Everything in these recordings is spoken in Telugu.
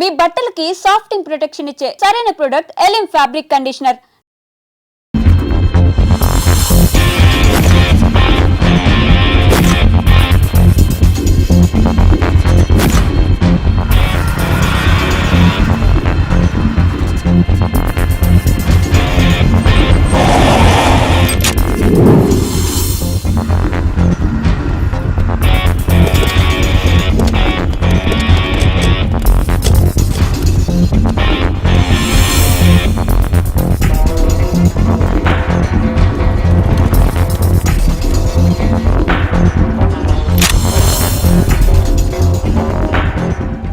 మీ బట్టలకి సాఫ్టింగ్ ప్రొటెక్షన్ ఇచ్చే సరైన ప్రొడక్ట్ ఎలిమ్ ఫ్యాబ్రిక్ కండిషనర్.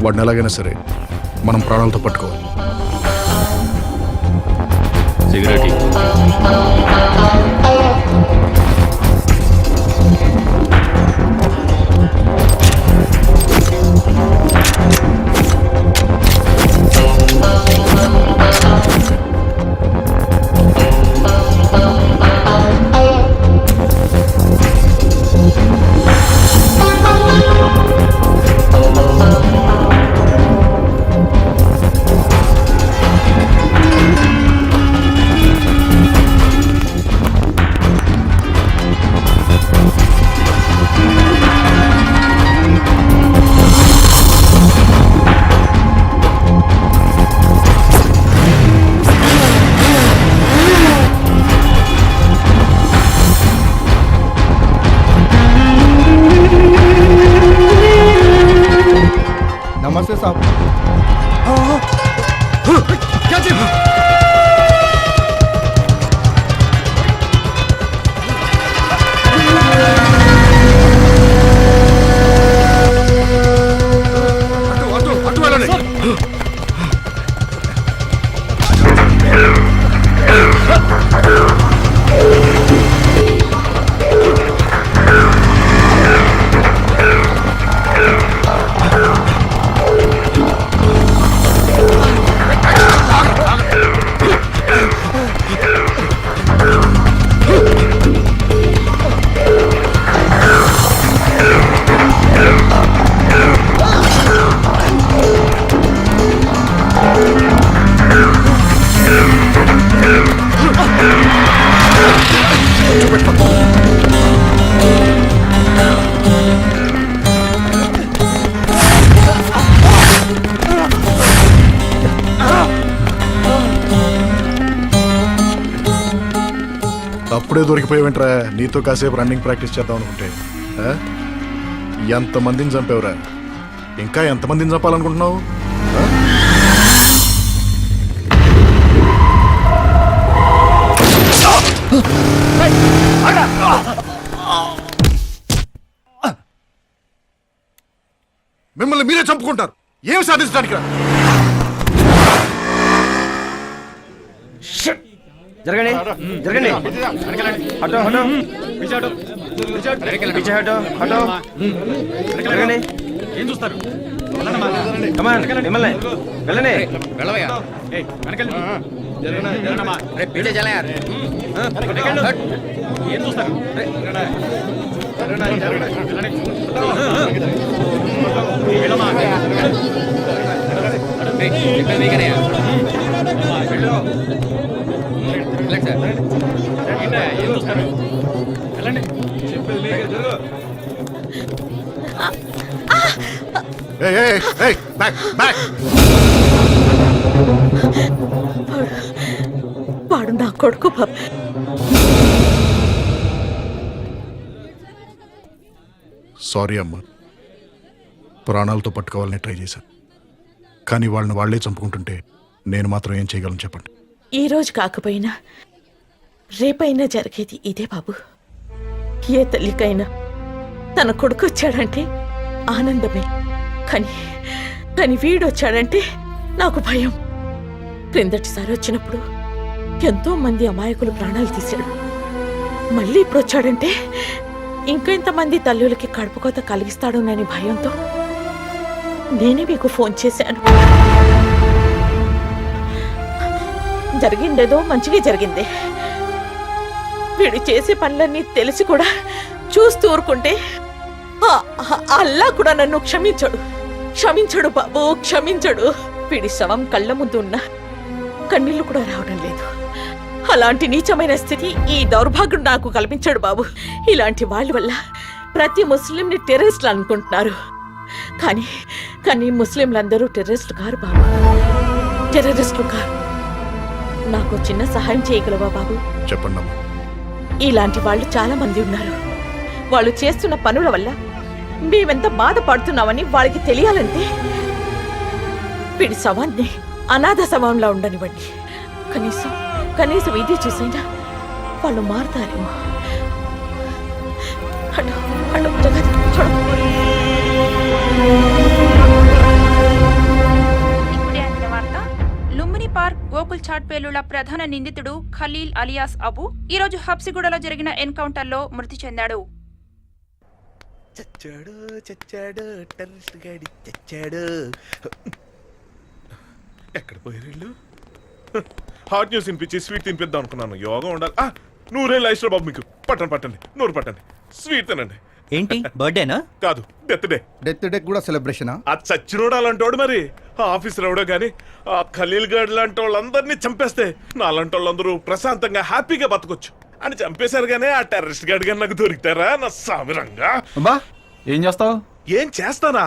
వాడిని ఎలాగైనా సరే మనం ప్రాణాలతో పట్టుకోవాలి. సిగరెట్ नमस्ते साहब। क्या चीज? अटू वाला नहीं। అప్పుడే దొరికిపోయావేంట్రా? నీతో కాసేపు రన్నింగ్ ప్రాక్టీస్ చేద్దాం అనుకుంటే ఎంతమందిని చంపావురా? ఇంకా ఎంతమందిని చంపాలనుకుంటున్నావు? మిమ్మల్ని మీరే చంపుకుంటారు. ఏం సాధించడానికి? జరగండి జరగండి హటో హటో పీछे హటో హటో జరగండి. ఏం చూస్తారు? కమాన్ మిమ్మల్ని వెళ్ళండి. వెళ్ళవయ్యా. ఏం చూస్తారు? వాడు నా కొడుకు. సారీ అమ్మా, ప్రాణాలతో పట్టుకోవాలని ట్రై చేశాను, కానీ వాళ్ళని వాళ్లే చంపుకుంటుంటే నేను మాత్రం ఏం చేయగలను చెప్పండి? ఈ రోజు కాకపోయినా రేపైనా జరిగేది ఇదే బాబు. ఏ తల్లికైనా తన కొడుకు వచ్చాడంటే ఆనందమే, కానీ వీడొచ్చాడంటే నాకు భయం. క్రిందటిసారి వచ్చినప్పుడు ఎంతో మంది అమాయకులు ప్రాణాలు తీశాడు. మళ్ళీ ఇప్పుడు వచ్చాడంటే ఇంకెంతమంది తల్లులకి కడుపుకోత కలిగిస్తాడోనని భయంతో నేనే మీకు ఫోన్ చేశాను. జరిగిందేదో మంచిగా జరిగింది. వీడు చేసే పనులన్నీ తెలిసి కూడా చూస్తూ ఊరుకుంటే అల్లా కూడా నన్ను క్షమించడు బాబు, క్షమించడు. వీడి శవం కళ్ళ ముందు ఉన్న కన్నీళ్లు కూడా రావడం లేదు. అలాంటి నీచమైన స్థితి ఈ దౌర్భాగ్యుడు నాకు కల్పించాడు బాబు. ఇలాంటి వాళ్ళ వల్ల ప్రతి ముస్లింని టెర్రరిస్టులు అనుకుంటున్నారు. కానీ ముస్లింలందరూ టెర్రరిస్టులు కారు బాబు, టెర్రరిస్టులు కారు. నాకు చిన్న సహాయం చేయగలవా బాబు? చెప్పండి అమ్మా. ఇలాంటి వాళ్ళు చాలా మంది ఉన్నారు. వాళ్ళు చేస్తున్న పనుల వల్ల మేమెంత బాధపడుతున్నామని వాళ్ళకి తెలియాలంటే వీడి శవాన్ని అనాథ శవంలా ఉండనివ్వండి. కనీసం ఇది చూసైనా వాళ్ళు మారుతారేమో. జగత్ ఇప్పుడే అందిన వార్త. లుంబిని పార్క్ గోకుల్ చాట్ పేలుళ్ల ప్రధాన నిందితుడు ఖలీల్ అలియాస్ అబు ఈ రోజు హబ్సిగూడలో జరిగిన ఎన్కౌంటర్లో మృతి చెందాడు. చచ్చాడు టెర్రరిస్ట్ గాడి చచ్చాడు. ఎక్కడ పోయారు? హాట్ న్యూస్ తినిపించి స్వీట్ తినిపిద్దాం అనుకున్నాను. యోగా ఉండాలి. నూరే లైఫ్ బాబు, మీకు పట్టండి నూరు పట్టండి, స్వీట్ తినండి. ఏంటి బర్త్డేనా? కాదు, డెత్ డే. డెత్ డే కూడా సెలబ్రేషనా? ఆ చచ్చినోడు అలాంటోడు మరి. ఆ ఆఫీసర్ ఎవడో గానీ ఆ ఖలీల్ గడ్ లాంటి వాళ్ళందరినీ చంపేస్తే నాలాంటి వాళ్ళందరూ ప్రశాంతంగా హ్యాపీగా బతకొచ్చు అని చంపేశారు. గానీ ఆ టెర్రరిస్ట్ గడ్ గాని నాకు దొరికితారా నా సామిరంగా? అబ్బా ఏం చేస్తావు? ఏం చేస్తానా?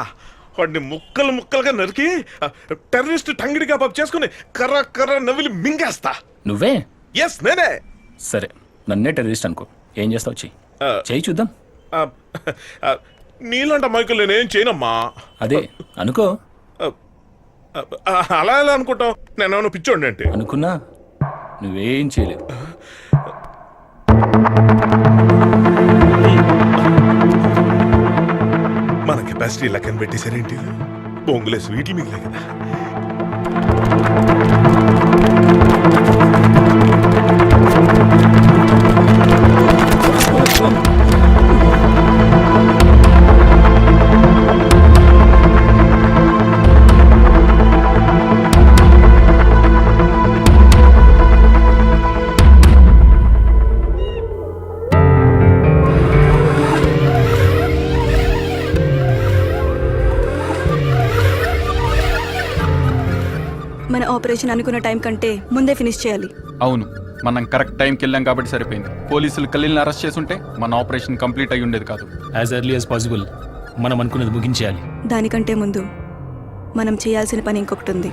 వాడిని ముక్కలుగా నరికి టెర్రరిస్ట్ టంగిడి కబాబ్ చేసుకుని కర్ర నవిలి మింగేస్తా. నువ్వే? ఎస్, నేనే. సరే, నన్నే టెర్రరిస్ట్ అనుకో. ఏం చేస్తావు? చెయ్యి చూద్దాం. నీలాంటి అమ్మాయికులు నేనేం చేయనమ్మా. అదే అనుకో. అలా ఎలా అనుకుంటావు? నేనేమన్నా పిచ్చోండి అంటే? అనుకున్నా నువ్వేం చేయలేవు. మన కెపాసిటీ లెక్కన పెట్టేశారేంటి? బొంగులే స్వీట్లు మిగిలే కదా. మన ఆపరేషన్ అనుకున్న టైం కంటే ముందే ఫినిష్ చేయాలి. అవును, మనం కరెక్ట్ టైంకి వెళ్ళాం కాబట్టి సరిపోయింది. పోలీసులు ఖలీల్ని అరెస్ట్ చేసుంటే మన ఆపరేషన్ కంప్లీట్ అయ్యి ఉండేది కాదు. యాజ్ ఎర్లీ యాజ్ పాసిబుల్ మనం అనుకున్నది ముగించేయాలి. దానికంటే ముందు మనం చేయాల్సిన పని ఇంకొకటి ఉంది.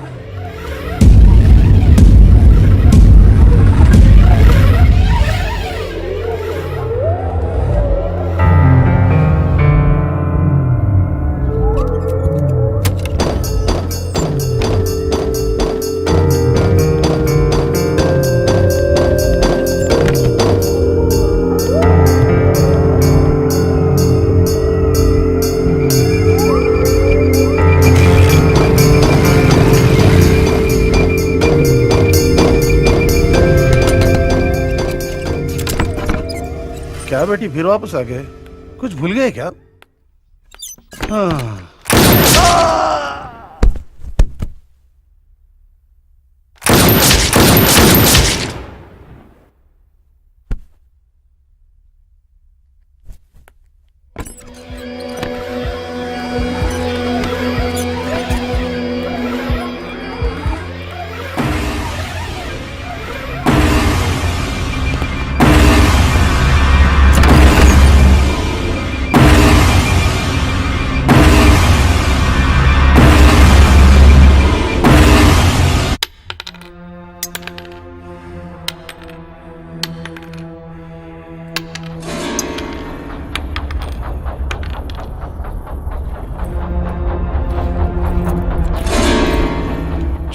क्या बेटी फिर वापस आ गए? कुछ भूल गए क्या?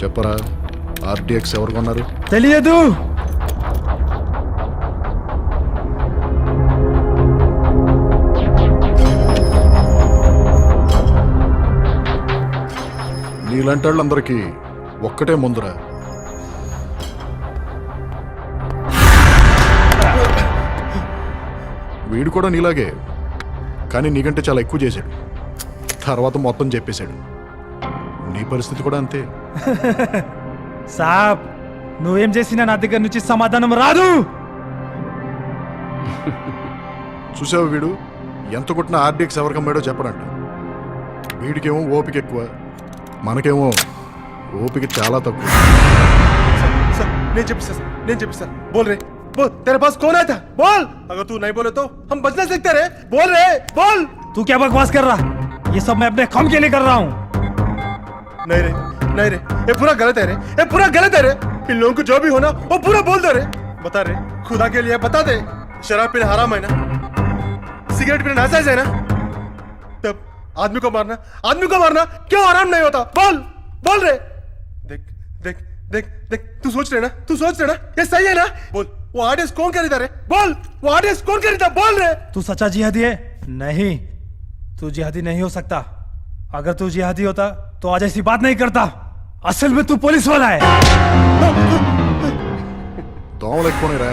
చెప్పరా, ఆర్డిఎక్స్ ఎవరు కొన్నారు? తెలియదు. నీలాంటి వాళ్ళందరికీ ఒక్కటే ముందురా. వీడు కూడా నీలాగే, కానీ నీకంటే చాలా ఎక్కువ చేశాడు. తర్వాత మొత్తం చెప్పేశాడు. నీ పరిస్థితి కూడా అంతే. సాబ్, నువ్వేం చేసినా నా దగ్గర నుంచి సమాధానం రాదు. చూసావు, వీడు ఎంత కొట్టినా ఆర్డిఎక్స్ ఎవరికి అమ్మాడో చెప్పడంట. వీడికేమో ఓపిక ఎక్కువ, మనకేమో ఓపిక చాలా తక్కువ. सर नहीं चुप सर बोल रहे बोल तेरे पास कौन आया था बोल अगर तू नहीं बोले तो हम बच नहीं सकते रे बोल रहे बोल तू क्या बकवास कर रहा? ये सब मैं अपने काम के लिए कर रहा हूँ. नहीं रे ये पूरा गलत है रे ये पूरा गलत है रे इन लोगों को जो भी होना वो पूरा बोल दे रे बता रे खुदा के लिए बता दे शराब पीना हराम है ना सिगरेट पीना नाजायज है ना तब आदमी को मारना क्यों आराम नहीं होता बोल रे देख देख देख देख तू सोच रहे ना ये सही है ना बोल वो आर्टिस्ट कौन खरीदा रे बोल वो आर्टिस्ट कौन खरीदा बोल रे तू सच्चा जिहादी है? नहीं, तू जिहादी नहीं हो सकता. अगर तू जिहादी होता तो आज ऐसी बात नहीं करता. असल में तू पुलिस वाला है. దోమలు ఎక్కువనే రా,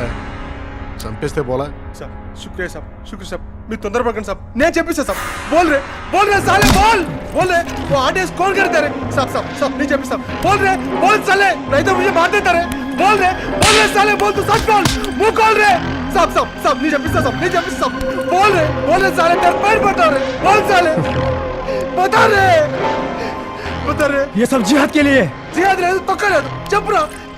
చంపేస్తే పోలా. साहब शुक्रिया साहब मैं तొందర పడకండి साहब నేను చెప్పేసా साहब बोल रहे साले बोल रहे वो आर्टिस्ट कौन करते रे साहब नहीं చెప్పేసా बोल साले नहीं तो मुझे मार देता रे बोल रहे साले बोल तू सच बोल मुंह खोल रहे साहब नहीं చెప్పేసా साहब बोल रहे साले तेरे पैर बता रहे बोल साले बता रहे ये सब जिहाद के लिए. जिहाद रहे तो कर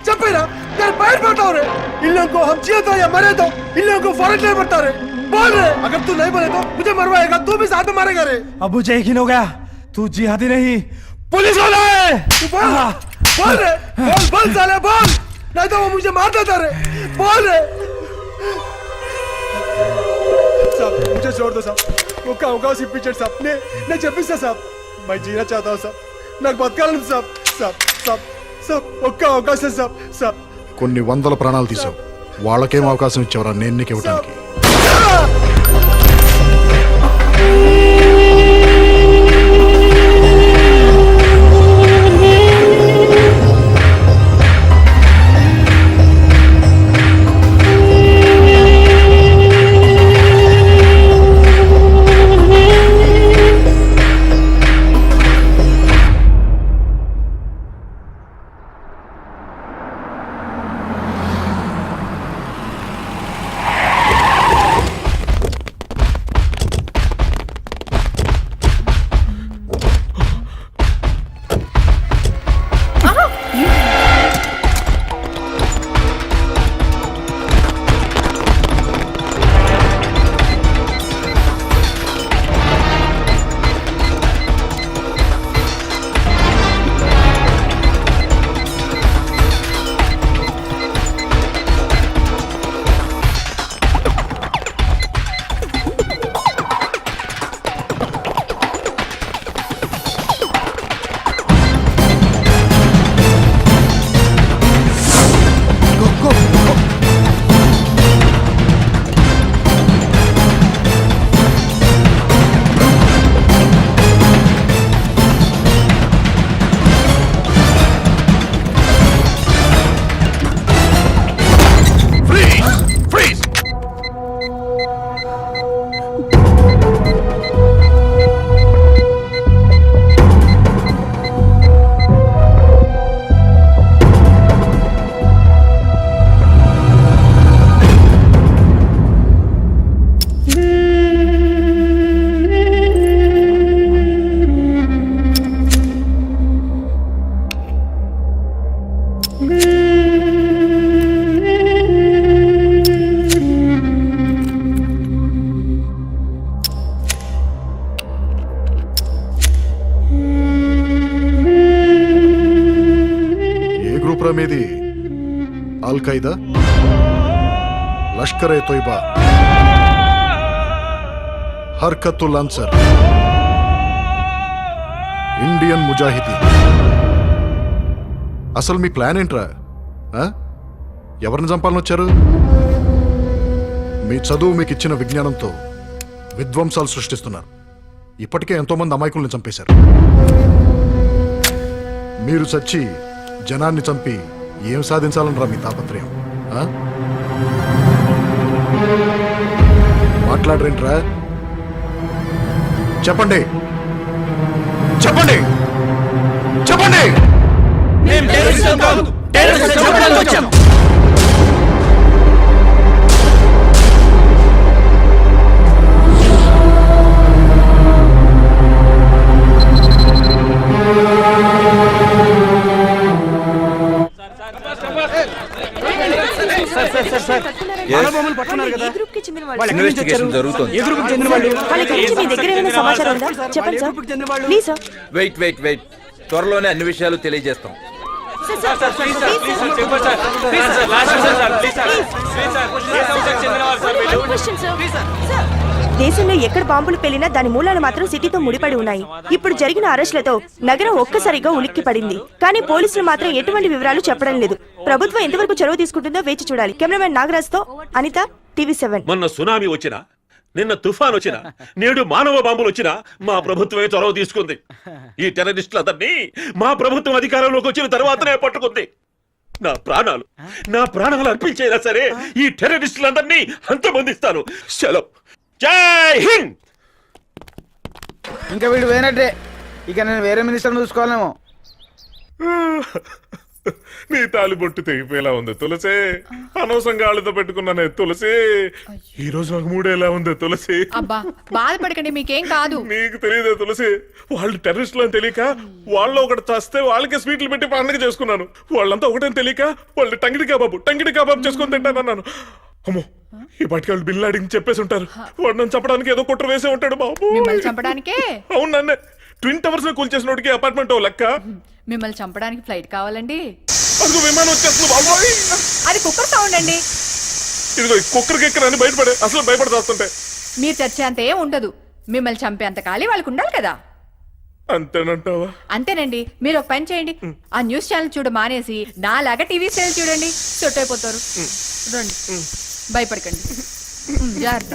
चपेरा तेरे पैर बता रहे इन लोगों को हम जिए तो या मरे तो इन लोगों को फर्क नहीं पड़ता रे बोल रहे अगर तू नहीं बोले तो मुझे मरवाएगा तू भी साथ में मारेगा रे अब मुझे यकीन हो गया तू जिहादी नहीं पुलिस वाला है. तू बोल साले बोल नहीं तो वो मुझे मार देता रे बोल रहे साहब मुझे छोड़ दो साहब वो का सी पिक्चर साहब ने చెప్పిస్తా साहब मैं जीना चाहता हूँ साहब నాకు బతకాలని साहब ఒక్క అవకాశం साहब కొన్ని వందల ప్రాణాలు తీసావు, వాళ్ళకేం అవకాశం ఇచ్చావురా నేను నీకు ఇవ్వడానికి? మీది అల్ ఖైదా, లష్కర్ ఏ తోయిబా, హర్కతుల్ అన్సర్, ఇండియన్ ముజాహిదీ. అసలు మీ ప్లాన్ ఏంట్రా? ఎవరిని చంపాలని వచ్చారు? మీ చదువు మీకు ఇచ్చిన విజ్ఞానంతో విధ్వంసాలు సృష్టిస్తున్నారు. ఇప్పటికే ఎంతోమంది అమాయకుల్ని చంపేశారు. మీరు చచ్చి జనాన్ని చంపి ఏం సాధించాలనరా మీ తాపత్రయం? మాట్లాడరేంట్రా? చెప్పండి చెప్పండి చెప్పండి. బాంబులు పట్టుకున్నారు కదా వాళ్ళు ఎక్కడి నుంచి వచ్చారు? ఏ గ్రూప్ కి చెందిన వాళ్ళు? మీ దగ్గర ఏమైనా సమాచారం ఉందా చెప్పండి సార్ ప్లీజ్ సార్ వెయిట్ త్వరలోనే అన్ని విషయాలు తెలియజేస్తాం. దేశంలో ఎక్కడ బాంబులు పేలినా దాని మూలాలు మాత్రం సిటీతో ముడిపడి ఉన్నాయి. ఇప్పుడు జరిగిన అరెస్టులతో నగరం ఒక్కసారిగా ఉలిక్కి పడింది. కానీ పోలీసులు మాత్రం ఎటువంటి వివరాలు చెప్పడం లేదు. ప్రభుత్వం ఎంతవరకు చొరవ తీసుకుంటుందో వేచి చూడాలి. కెమెరామెన్ నాగరాజ్ తో అనిత, TV7. మొన్న సునామీ వచ్చినా, నిన్న తుఫాన్ వచ్చినా, నేడు మానవ బాంబులు వచ్చినా మా ప్రభుత్వమే చొరవ తీసుకుంది. ఈ టెర్రరిస్టులందరినీ మా ప్రభుత్వం అధికారంలోకి వచ్చిన తర్వాతనే పట్టుకుంది. నా ప్రాణాలు అర్పించైనా సరే ఈ టెర్రరిస్టులందరినీ అంతమొందిస్తాను. సెలవు. జై హింద్. ఇంకా వీడు వేనట్టే. ఇక నేను వేరే మినిస్టర్ చూసుకోవాలేమో. నీ తాలిబొట్టు తెగిపోయేలా ఉంది తులసి. అనవసరంగా వాళ్ళతో పెట్టుకున్నానే తులసి. ఈ రోజు నాకు మూడేలా ఉంది తులసి. అబ్బా బాధపడకండి, మీకేం కాదు. నీకు తెలియదే తులసి, వాళ్ళు టెర్రరిస్టులు అని తెలియక వాళ్ళు ఒకటి చస్తే వాళ్ళకి స్వీట్లు పెట్టి పండుగ చేసుకున్నాను. వాళ్ళంతా ఒకటని తెలియక వాళ్ళు టంగిడి కబాబు చేసుకొని తింటానన్నాను. అమ్మో, ఈ పాటికి వాళ్ళు బిల్లాడికి చెప్పేసి ఉంటారు. వాడు నన్ను చంపడానికి ఏదో కుట్ర వేసే ఉంటాడు బాబు. మిమ్మల్ని చంపడానికే? అవును, నన్నే ట్విన్ టవర్స్ కూల్చేసినోడికి అపార్ట్మెంట్ లెక్క. మిమ్మల్ని చంపడానికి ఫ్లైట్ కావాలండి. అదిగో విమానం వచ్చేస్తుంది బాబోయ్. అది కుక్కర్ సౌండ్ అండి. ఇదిగో కుక్కర్ కెక్కర్ అని బయటపడే, అసలు భయపడతాస్తుంటే. మీరు చచ్చేంత ఏం ఉండదు. మిమ్మల్ని చంపేంత ఖాళీ వాళ్ళకు ఉండాలి కదా. అంతేనంటావా? అంతేనండి. మీరు ఒక పని చేయండి, ఆ న్యూస్ ఛానల్ చూడ మానేసి నాలాగా టీవీ సీరియల్ చూడండి. సెట్ అయిపోతారు. రండి, భయపడకండి. జాగ్రత్త.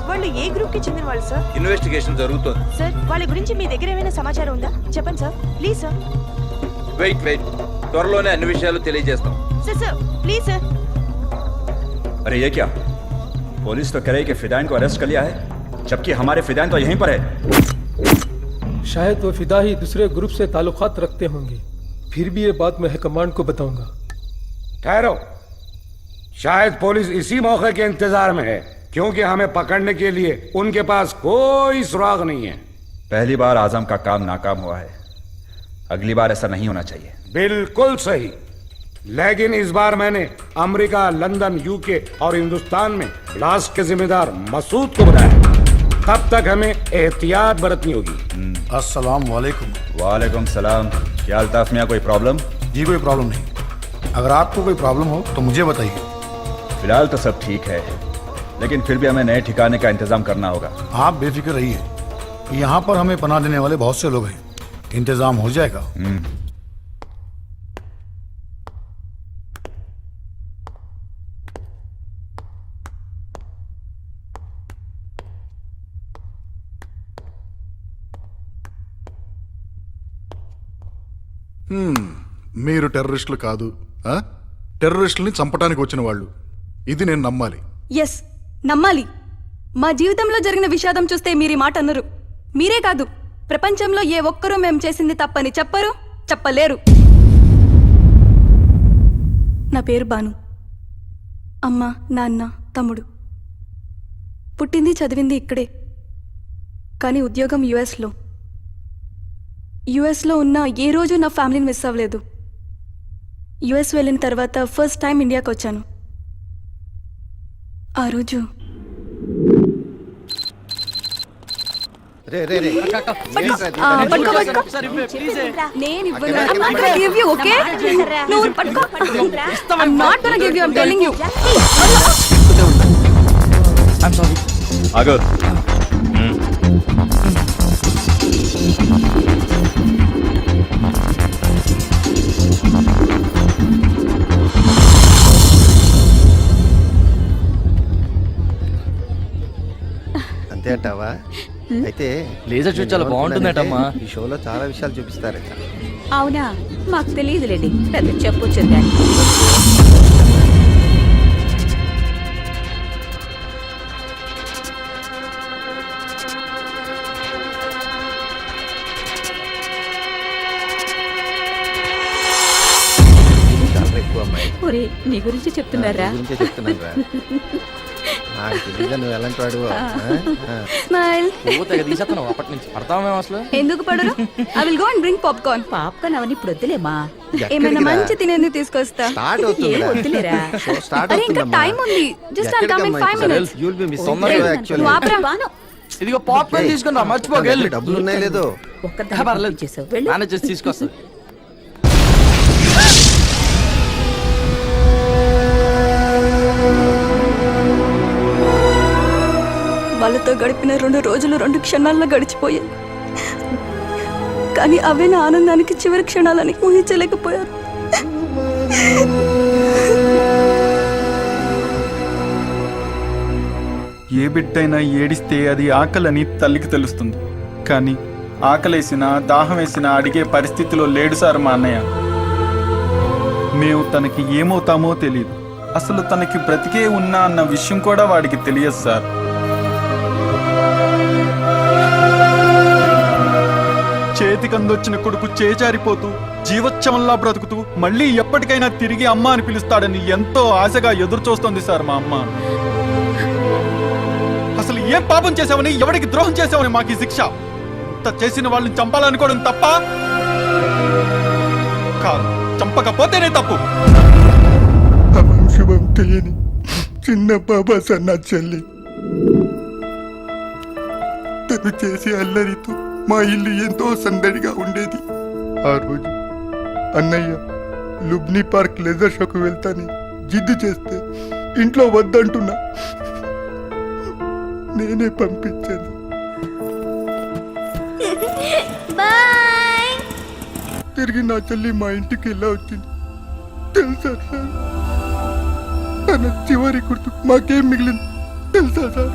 వాళ్ళు ఏ గ్రూప్ కి చెందిన వాళ్ళు సార్? ఇన్వెస్టిగేషన్ జరుగుతోంది సార్, వాళ్ళ గురించి మీ దగ్గర ఏమైనా సమాచారం ఉందా? చెప్పండి సార్, ప్లీజ్ సార్. వెయిట్ త్వరలోనే అన్ని విషయాలు తెలియజేస్తాం. Sir please sir. अरे ये क्या? पुलिस तो कह रही कि फिदाइन को अरेस्ट कर लिया है, जबकि हमारे फिदाइन तो यहीं पर है। शायद वो फिदा ही दूसरे ग्रुप से ताल्लुकात रखते होंगे। फिर भी ये बात मैं हाईकमांड को बताऊंगा। ठहरो, शायद पुलिस इसी मौके के इंतजार में है, क्योंकि हमें पकड़ने के लिए उनके पास कोई सुराग नहीं है। पहली बार आजम का काम नाकाम हुआ है, अगली बार ऐसा नहीं होना चाहिए। बिल्कुल सही, लेकिन इस बार मैंने अमेरिका, लंदन, यूके और हिंदुस्तान में ब्लास्ट के जिम्मेदार मसूद को बताया। तब तक हमें एहतियात बरतनी होगी। अस्सलाम वालेकुम। वालेकुम सलाम। क्या अल्ताफ मियां, कोई प्रॉब्लम? जी कोई प्रॉब्लम नहीं। अगर आपको कोई प्रॉब्लम हो तो मुझे बताइए। फिलहाल तो सब ठीक है, लेकिन फिर भी हमें नए ठिकाने का इंतजाम करना होगा। आप बेफिक्र रहिए, यहाँ पर हमें पनाह देने वाले बहुत से लोग हैं, इंतजाम हो जाएगा। మీరు టెర్రరిస్టులు కాదు, టెర్రరిస్టుల్ని చంపడానికి వచ్చిన వాళ్ళు. ఇది నేను నమ్మాలి. ఎస్, నమ్మాలి. మా జీవితంలో జరిగిన విషాదం చూస్తే మీరు ఈ మాట అన్నరు. మీరే కాదు, ప్రపంచంలో ఏ ఒక్కరూ మేము చేసింది తప్పని చెప్పరు, చెప్పలేరు. నా పేరు బాను. అమ్మ, నాన్న, తమ్ముడు. పుట్టింది చదివింది ఇక్కడే, కానీ ఉద్యోగం యుఎస్లో. యుఎస్లో ఉన్న ఏ రోజు నా ఫ్యామిలీని మిస్ అవ్వలేదు. యుఎస్ వెళ్ళిన తర్వాత ఫస్ట్ టైం ఇండియాకి వచ్చాను. ఆ రోజు నేను అంతే అంటావా? అయితే లేజర్ షో చాలా బాగుంటుందటమ్మా. ఈ షోలో చాలా విషయాలు చూపిస్తారట. అవునా, మాకు తెలియదులేండి, పెద్ద చెప్పొచ్చు దాన్ని. అమ్మాయి ఒరే నీ గురించి చెప్తున్నారా గురించే చెప్తున్నాను రా నాకు తెలియదు నువ్వు ఎలాంటి వాడు స్మైల్. పువ్వు తెగ తీసేస్తున్నావు అప్పటి నుంచి పడతామేమో అసలు ఎందుకు పడరు? I will go and bring popcorn. Popcorn అవన్నీ ఇప్పుడు వద్దులేమా. ఏమైనా మంచి తినేందుకు తీసుకొస్తా. స్టార్ట్ అవుతుంది వద్దులేరా. స్టార్ట్ అరే ఇంకా టైం ఉంది. Just I'll come in 5 minutes. You will be missing actually నువ్వు ఆపరా. బాను ఇదిగో పాప్కార్న్ తీసుకుని రా మర్చిపోకెళ్ళి డబ్బులు ఉన్నాయి లేదో ఒక్కదాన్ని చేసావు వెళ్ళు. మేనేజ్ చేసి తీసుకొస్తా వాళ్ళతో గడిపిన 2 రోజులు 2 క్షణాల్లో గడిచిపోయాయి. కానీ అవే నా ఆనందానికి చివరి క్షణాలని ఊహించలేకపోయారు. ఏ బిడ్డైనా ఏడిస్తే అది ఆకలని తల్లికి తెలుస్తుంది. కానీ ఆకలేసినా దాహం వేసినా అడిగే పరిస్థితిలో లేడు సార్ మా అన్నయ్య. మేము తనకి ఏమవుతామో తెలియదు. అసలు తనకి బ్రతికే ఉన్నా అన్న విషయం కూడా వాడికి తెలియదు సార్. చేతికి అందొచ్చిన కొడుకు చేజారిపోతూ జీవోత్సవంలా బ్రతుకుతూ మళ్ళీ ఎప్పటికైనా తిరిగి అమ్మ అని పిలుస్తాడని ఎంతో ఆశగా ఎదురు చూస్తోంది సార్ మా అమ్మ. అసలు ఏం పాపం చేసావని, ఎవరికి ద్రోహం చేసావని మాకు ఈ శిక్ష? ఇంత చేసిన వాళ్ళని చంపాలనుకోవడం తప్ప కాదు, చంపకపోతేనే తప్పు. శుభం తెలియని చిన్న బాబా సన్న చెల్లి తను చేసే అల్లరితో మా ఇల్లు ఎంతో సందడిగా ఉండేది. ఆ రోజు అన్నయ్య లుబ్నీ పార్క్ లెజర్ షోకు వెళ్తాని జిద్దు చేస్తే ఇంట్లో వద్దంటున్నా నేనే పంపించాను. తిరిగి నా చెల్లి మా ఇంటికి ఎలా వచ్చింది తెలుసా సార్? తన చివరి గుర్తు మాకేం మిగిలింది తెలుసా సార్?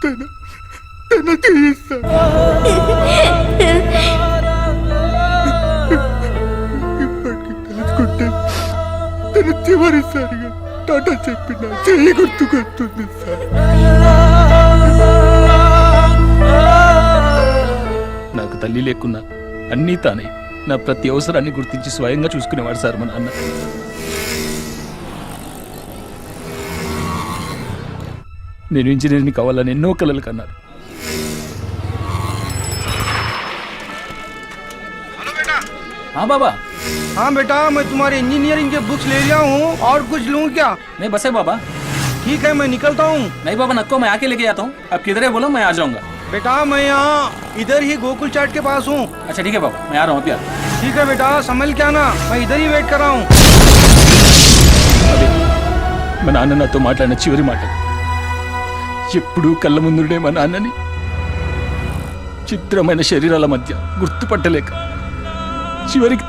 తన చేయిస్తాను. ఇప్పటికి తెలుసుకుంటే తన చివరిసారిగా టాటా చెప్పిన చెయ్యి గుర్తుకొస్తుంది సార్. నాకు తల్లి లేకున్నా అన్నీ తానే నా ప్రతి అవసరాన్ని గుర్తించి స్వయంగా చూసుకునేవాడు సార్ మా నాన్న. నేను ఇంజనీర్ని కావాలని ఎన్నో కలలు కన్నారు. हाँ बाबा। हाँ बेटा मैं तुम्हारे इंजीनियरिंग के बुक्स ले लिया हूँ और कुछ लूँ क्या? नहीं बस है बाबा। ठीक है मैं निकलता हूँ। नहीं बाबा नको, मैं आके लेके आता हूँ। अब किधर है बोलो, मैं आ जाऊंगा। बेटा मैं यहाँ इधर ही गोकुल चाट के पास हूँ। अच्छा ठीक है बाबा, मैं आ रहा हूँ अभी। ठीक है बेटा संभल के आना, मैं इधर ही वेट कर रहा हूँ। మా నాన్న నాతో మాట్లాడిన చివరి మాట, ఎప్పుడూ కళ్ళ ముందుండే మా నాన్నని చిత్రమైన శరీరాల మధ్య గుర్తుపట్టలేక చివరికి